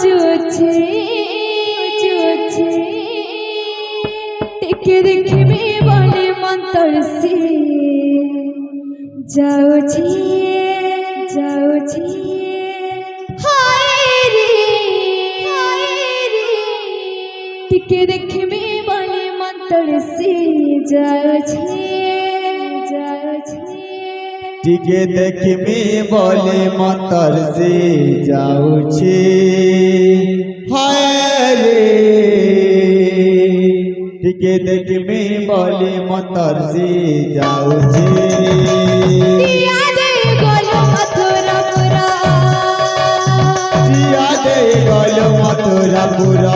जुझे जुझे टिके देखबे बोले मन तरसी जाओ जी हाय रे टिके देखबे बोले मन तरसी जाओ जी টিকে দেখবি বলে মতর সে যাଉଛି হায় রে টিকে দেখবি বলে মতর সে যাଉଛି দিয়া দে গল মথুরা পুরা দিয়া দে গল মথুরা পুরা